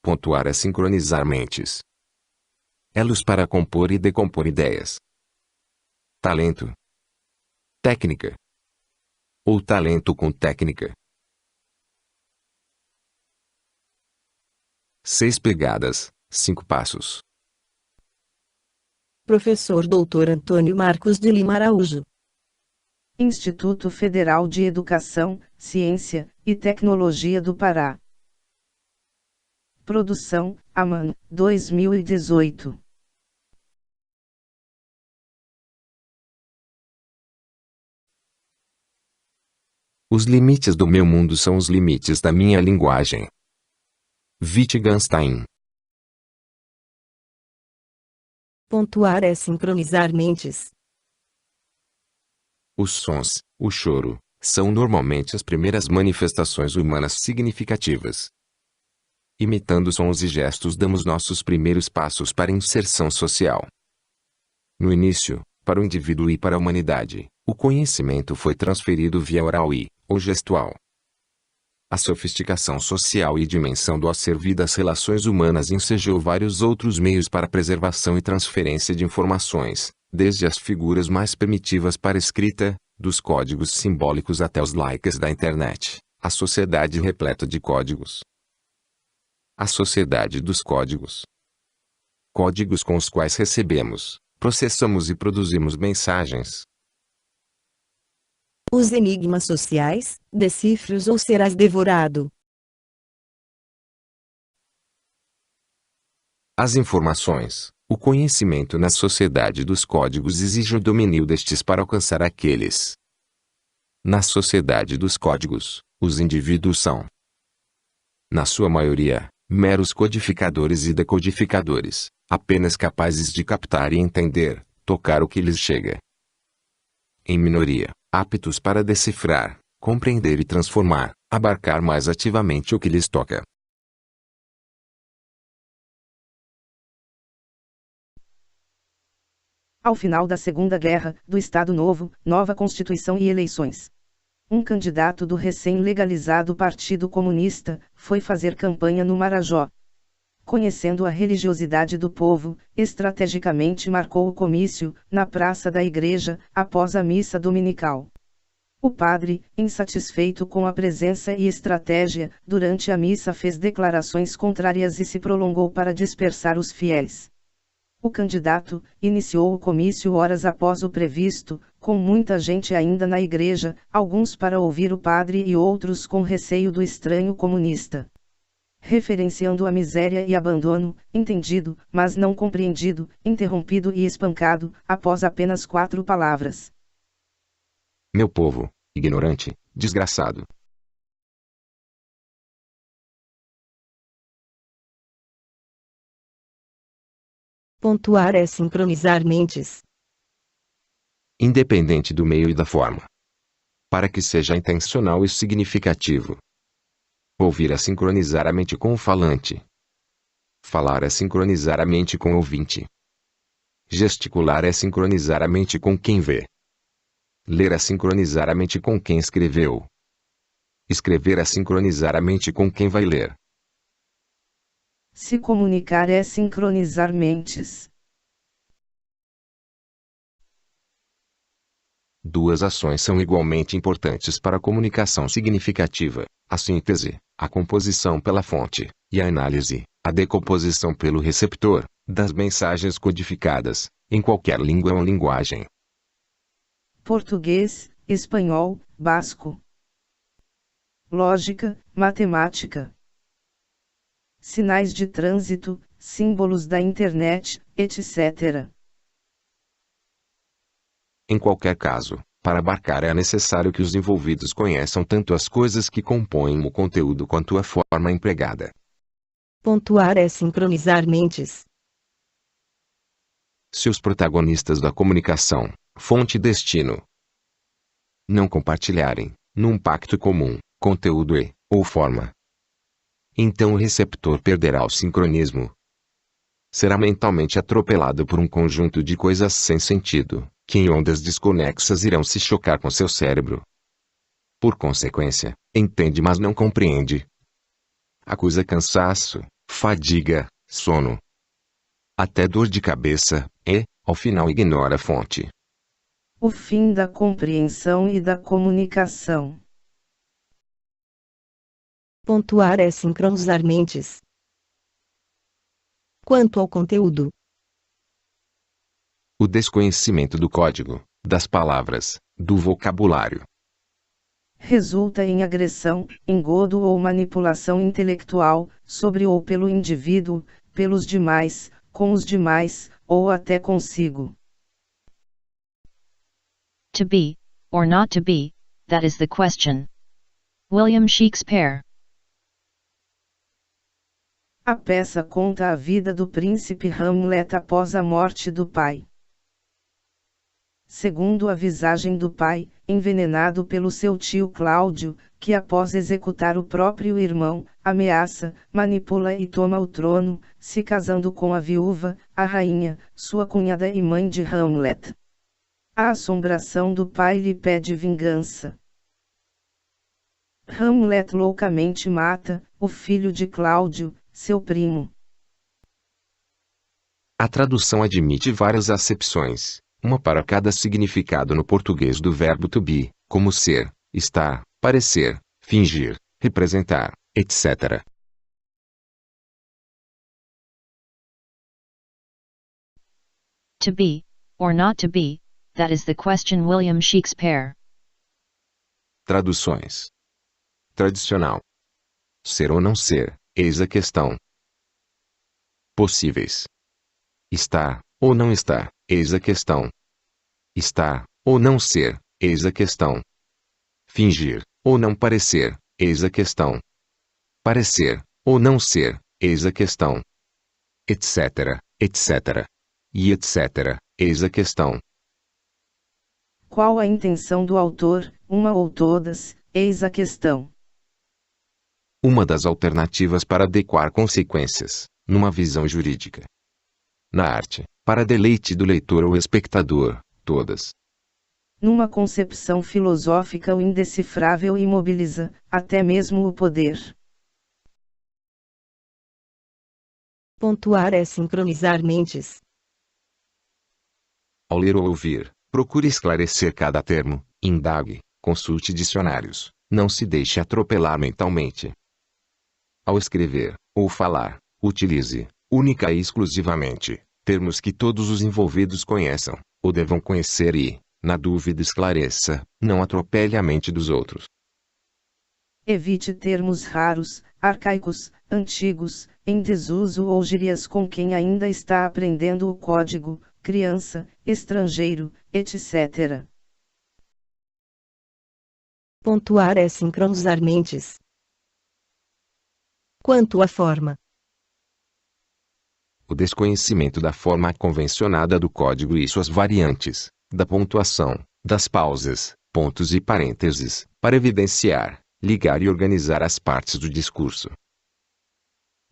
Pontuar é sincronizar mentes. Elos para compor e decompor ideias. Talento. Técnica. Ou talento com técnica. 6 pegadas, 5 passos. Professor Dr. Antônio Marcos de Lima Araújo. Instituto Federal de Educação, Ciência e Tecnologia do Pará. Produção, AMAN, 2018. Os limites do meu mundo são os limites da minha linguagem. Wittgenstein. Pontuar é sincronizar mentes. Os sons, o choro, são normalmente as primeiras manifestações humanas significativas. Imitando sons e gestos damos nossos primeiros passos para a inserção social. No início, para o indivíduo e para a humanidade, o conhecimento foi transferido via oral ou gestual. A sofisticação social e dimensão do acervo das relações humanas ensejou vários outros meios para a preservação e transferência de informações, desde as figuras mais primitivas para a escrita, dos códigos simbólicos até os likes da internet, a sociedade repleta de códigos. A sociedade dos códigos. Códigos com os quais recebemos, processamos e produzimos mensagens. Os enigmas sociais, decifre-os ou serás devorado. As informações, o conhecimento na sociedade dos códigos exige o domínio destes para alcançar aqueles. Na sociedade dos códigos, os indivíduos são, na sua maioria, meros codificadores e decodificadores, apenas capazes de captar e entender, tocar o que lhes chega. Em minoria, aptos para decifrar, compreender e transformar, abarcar mais ativamente o que lhes toca. Ao final da Segunda Guerra, do Estado Novo, nova Constituição e eleições. Um candidato do recém-legalizado Partido Comunista foi fazer campanha no Marajó. Conhecendo a religiosidade do povo, estrategicamente marcou o comício, na praça da igreja, após a missa dominical. O padre, insatisfeito com a presença e estratégia, durante a missa fez declarações contrárias e se prolongou para dispersar os fiéis. O candidato iniciou o comício horas após o previsto, com muita gente ainda na igreja, alguns para ouvir o padre e outros com receio do estranho comunista. Referenciando a miséria e abandono, entendido, mas não compreendido, interrompido e espancado, após apenas 4 palavras. Meu povo, ignorante, desgraçado. Pontuar é sincronizar mentes. Independente do meio e da forma. Para que seja intencional e significativo. Ouvir é sincronizar a mente com o falante. Falar é sincronizar a mente com o ouvinte. Gesticular é sincronizar a mente com quem vê. Ler é sincronizar a mente com quem escreveu. Escrever é sincronizar a mente com quem vai ler. Se comunicar é sincronizar mentes. Duas ações são igualmente importantes para a comunicação significativa: a síntese, a composição pela fonte, e a análise, a decomposição pelo receptor, das mensagens codificadas, em qualquer língua ou linguagem. Português, espanhol, basco. Lógica, matemática. Sinais de trânsito, símbolos da internet, etc. Em qualquer caso, para abarcar é necessário que os envolvidos conheçam tanto as coisas que compõem o conteúdo quanto a forma empregada. Pontuar é sincronizar mentes. Se os protagonistas da comunicação, fonte e destino, não compartilharem, num pacto comum, conteúdo ou forma, então o receptor perderá o sincronismo. Será mentalmente atropelado por um conjunto de coisas sem sentido, que em ondas desconexas irão se chocar com seu cérebro. Por consequência, entende mas não compreende. Acusa cansaço, fadiga, sono, até dor de cabeça, e, ao final ignora a fonte. O fim da compreensão e da comunicação. Pontuar é sincronizar mentes. Quanto ao conteúdo, O desconhecimento do código, das palavras, do vocabulário. Resulta em agressão, engodo ou manipulação intelectual, sobre ou pelo indivíduo, pelos demais, com os demais, ou até consigo. To be, or not to be, that is the question. William Shakespeare. A peça conta a vida do príncipe Hamlet após a morte do pai. Segundo a visagem do pai, envenenado pelo seu tio Cláudio, que após executar o próprio irmão, ameaça, manipula e toma o trono, se casando com a viúva, a rainha, sua cunhada e mãe de Hamlet. A assombração do pai lhe pede vingança. Hamlet loucamente mata o filho de Cláudio, seu primo. A tradução admite várias acepções, uma para cada significado no português do verbo to be, como ser, estar, parecer, fingir, representar, etc. To be, or not to be, that is the question. William Shakespeare. Traduções. Tradicional. Ser ou não ser, eis a questão. Possíveis. Estar, ou não estar, eis a questão. Estar, ou não ser, eis a questão. Fingir, ou não parecer, eis a questão. Parecer, ou não ser, eis a questão. Etc, etc. E etc, eis a questão. Qual a intenção do autor, uma ou todas, eis a questão. Uma das alternativas para adequar consequências, numa visão jurídica. Na arte, para deleite do leitor ou espectador, todas. Numa concepção filosófica o indecifrável imobiliza, até mesmo o poder. pontuar é sincronizar mentes. Ao ler ou ouvir, procure esclarecer cada termo, indague, consulte dicionários, não se deixe atropelar mentalmente. Ao escrever, ou falar, utilize, única e exclusivamente, termos que todos os envolvidos conheçam, ou devam conhecer e, na dúvida esclareça, não atropele a mente dos outros. Evite termos raros, arcaicos, antigos, em desuso ou gírias com quem ainda está aprendendo o código, criança, estrangeiro, etc. Pontuar é sincronizar mentes. Quanto à forma, O desconhecimento da forma convencionada do código e suas variantes, da pontuação, das pausas, pontos e parênteses, para evidenciar, ligar e organizar as partes do discurso.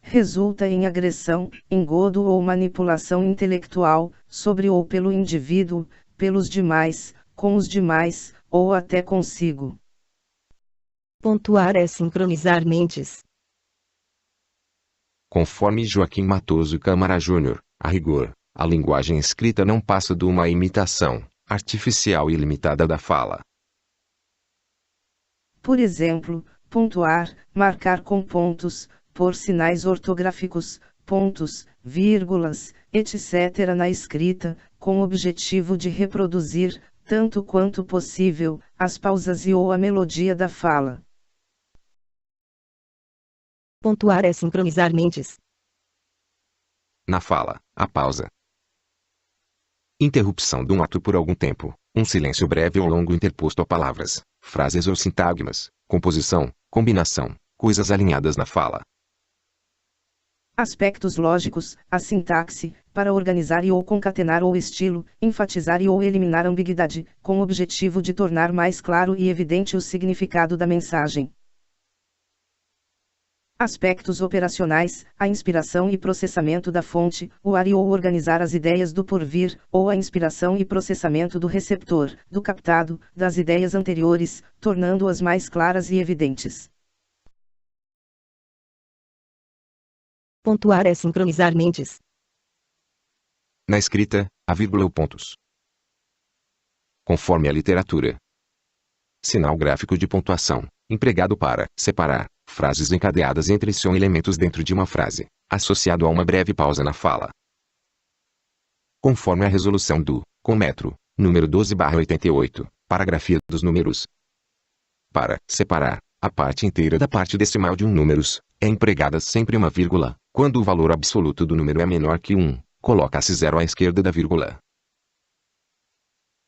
Resulta em agressão, engodo ou manipulação intelectual, sobre ou pelo indivíduo, pelos demais, com os demais, ou até consigo. pontuar é sincronizar mentes. Conforme Joaquim Matoso Câmara Júnior, a rigor, a linguagem escrita não passa de uma imitação, artificial e limitada da fala. Por exemplo, pontuar, marcar com pontos, pôr sinais ortográficos, pontos, vírgulas, etc. na escrita, com o objetivo de reproduzir, tanto quanto possível, as pausas e ou a melodia da fala. Pontuar é sincronizar mentes. Na fala, a pausa. Interrupção de um ato por algum tempo, um silêncio breve ou longo interposto a palavras, frases ou sintagmas, composição, combinação, coisas alinhadas na fala. Aspectos lógicos, a sintaxe, para organizar e ou concatenar ou estilo, enfatizar e ou eliminar ambiguidade, com o objetivo de tornar mais claro e evidente o significado da mensagem. Aspectos operacionais, a inspiração e processamento da fonte, o ar e ou organizar as ideias do porvir, ou a inspiração e processamento do receptor, do captado, das ideias anteriores, tornando-as mais claras e evidentes. Pontuar é sincronizar mentes. Na escrita, a vírgula ou pontos. Conforme a literatura. Sinal gráfico de pontuação, empregado para separar frases encadeadas entre si ou elementos dentro de uma frase, associado a uma breve pausa na fala. Conforme a resolução do Conmetro, número 12/88, paragrafia dos números. Para separar a parte inteira da parte decimal de um números, é empregada sempre uma vírgula. Quando o valor absoluto do número é menor que 1, coloca-se 0 à esquerda da vírgula.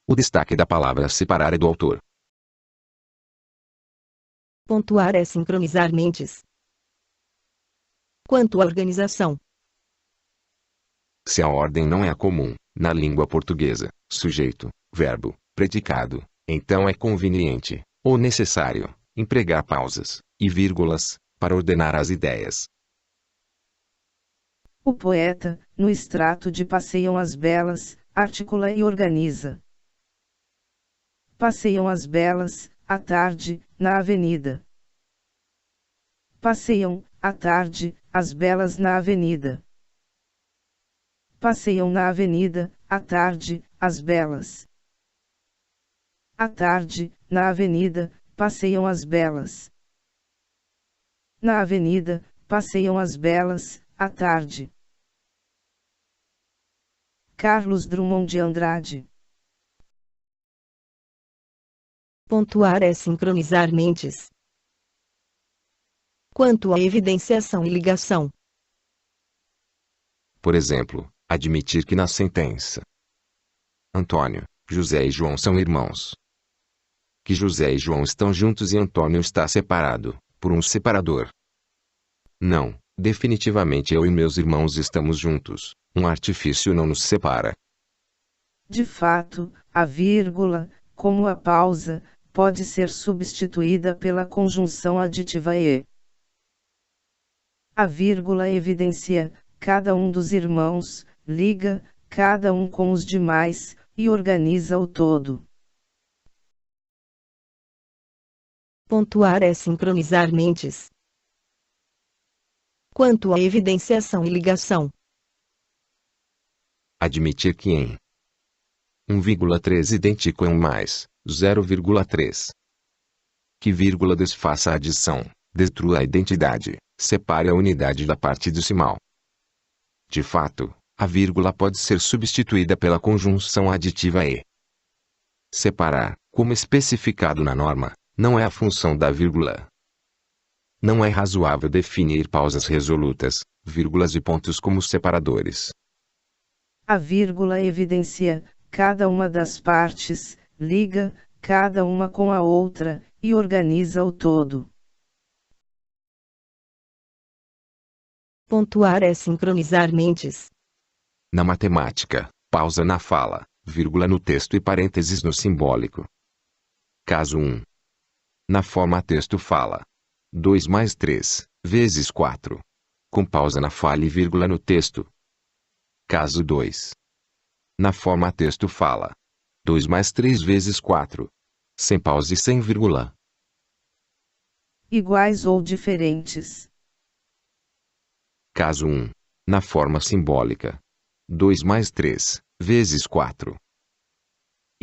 O destaque da palavra separar é do autor. Pontuar é sincronizar mentes. Quanto à organização. Se a ordem não é a comum, na língua portuguesa, sujeito, verbo, predicado, então é conveniente, ou necessário, empregar pausas e vírgulas, para ordenar as ideias. O poeta, no extrato de Passeiam as Belas, articula e organiza. Passeiam as belas, à tarde, na avenida. Passeiam, à tarde, as belas na avenida. Passeiam na avenida, à tarde, as belas. À tarde, na avenida, passeiam as belas. Na avenida, passeiam as belas, à tarde. Carlos Drummond de Andrade. Pontuar é sincronizar mentes. Quanto à evidenciação e ligação. Por exemplo, admitir que na sentença Antônio, José e João são irmãos. Que José e João estão juntos e Antônio está separado, por um separador. Não, definitivamente eu e meus irmãos estamos juntos, um artifício não nos separa. De fato, a vírgula, como a pausa, pode ser substituída pela conjunção aditiva e. A vírgula evidencia, cada um dos irmãos, liga, cada um com os demais, e organiza o todo. Pontuar é sincronizar mentes. Quanto à evidenciação e ligação. Admitir que em 1,3 idêntico a 1 mais 0,3. Que vírgula desfaça a adição, destrua a identidade, separe a unidade da parte decimal. De fato, a vírgula pode ser substituída pela conjunção aditiva e. Separar, como especificado na norma, não é a função da vírgula. Não é razoável definir pausas resolutas, vírgulas e pontos como separadores. A vírgula evidencia, cada uma das partes, liga, cada uma com a outra, e organiza o todo. Pontuar é sincronizar mentes. Na matemática, pausa na fala, vírgula no texto e parênteses no simbólico. Caso 1. Na forma texto fala. 2 mais 3, vezes 4. Com pausa na fala e vírgula no texto. Caso 2. Na forma texto fala. 2 mais 3 vezes 4. Sem pausa e sem vírgula. Iguais ou diferentes. Caso 1. Na forma simbólica. 2 mais 3, vezes 4.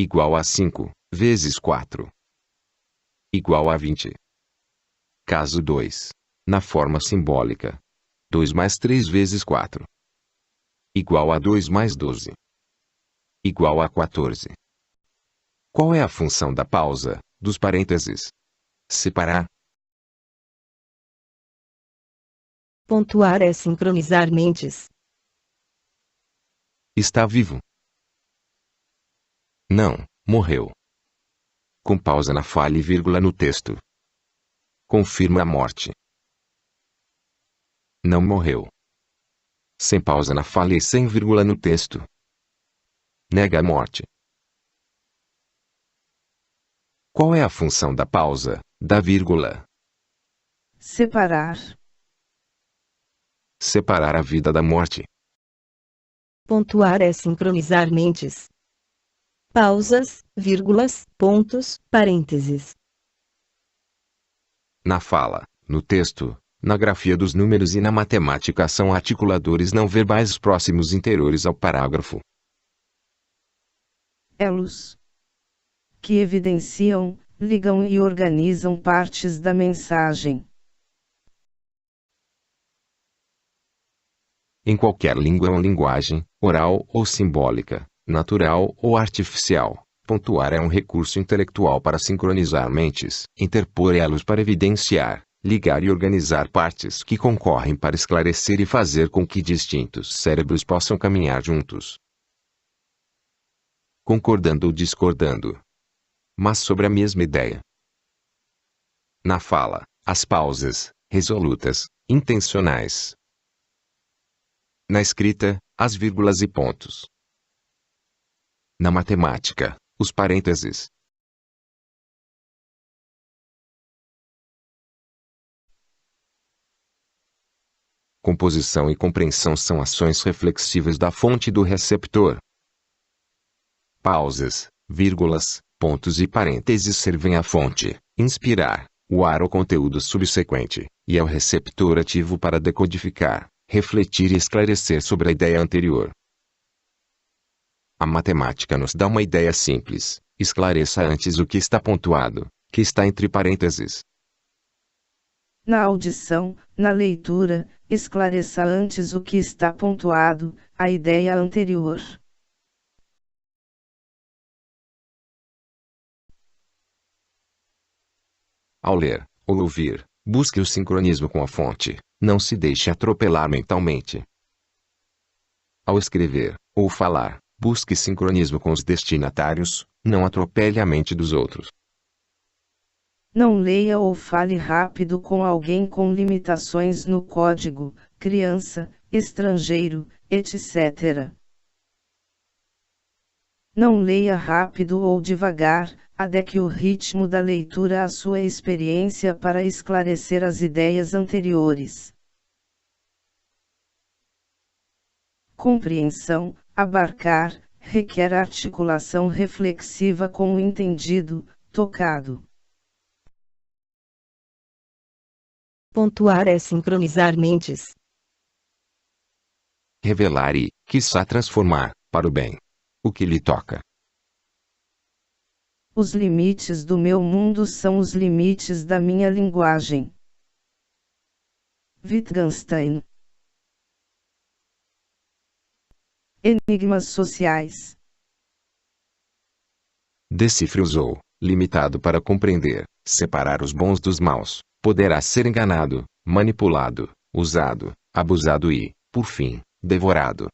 Igual a 5, vezes 4. Igual a 20. Caso 2. Na forma simbólica. 2 mais 3 vezes 4. Igual a 2 mais 12. Igual a 14. Qual é a função da pausa, dos parênteses? Separar. Pontuar é sincronizar mentes. Está vivo. Não, morreu. Com pausa na fala e vírgula no texto. Confirma a morte. Não morreu. Sem pausa na fala e sem vírgula no texto. Nega a morte. Qual é a função da pausa, da vírgula? Separar. Separar a vida da morte. Pontuar é sincronizar mentes. Pausas, vírgulas, pontos, parênteses. Na fala, no texto, Na grafia dos números e na matemática são articuladores não verbais próximos interiores ao parágrafo. Elos. Que evidenciam, ligam e organizam partes da mensagem. Em qualquer língua ou linguagem, oral ou simbólica, natural ou artificial, pontuar é um recurso intelectual para sincronizar mentes, interpor elos para evidenciar, ligar e organizar partes que concorrem para esclarecer e fazer com que distintos cérebros possam caminhar juntos, concordando ou discordando, mas sobre a mesma ideia. Na fala, as pausas, resolutas, intencionais. Na escrita, as vírgulas e pontos. Na matemática, os parênteses. Composição e compreensão são ações reflexivas da fonte e do receptor. Pausas, vírgulas, pontos e parênteses servem à fonte, inspirar, o ar ao conteúdo subsequente, e ao receptor ativo para decodificar, refletir e esclarecer sobre a ideia anterior. A matemática nos dá uma ideia simples: esclareça antes o que está pontuado, que está entre parênteses. Na audição, na leitura, esclareça antes o que está pontuado, a ideia anterior. Ao ler, ou ouvir, busque o sincronismo com a fonte, não se deixe atropelar mentalmente. Ao escrever, ou falar, busque sincronismo com os destinatários, não atropele a mente dos outros. Não leia ou fale rápido com alguém com limitações no código, criança, estrangeiro, etc. Não leia rápido ou devagar, adeque o ritmo da leitura à sua experiência para esclarecer as ideias anteriores. Compreensão, abarcar, requer articulação reflexiva com o entendido, tocado. Pontuar é sincronizar mentes. Revelar e, quiçá transformar, para o bem, o que lhe toca. Os limites do meu mundo são os limites da minha linguagem. Wittgenstein. Enigmas sociais. Decifre-os ou, limitado para compreender, separar os bons dos maus, poderá ser enganado, manipulado, usado, abusado e, por fim, devorado.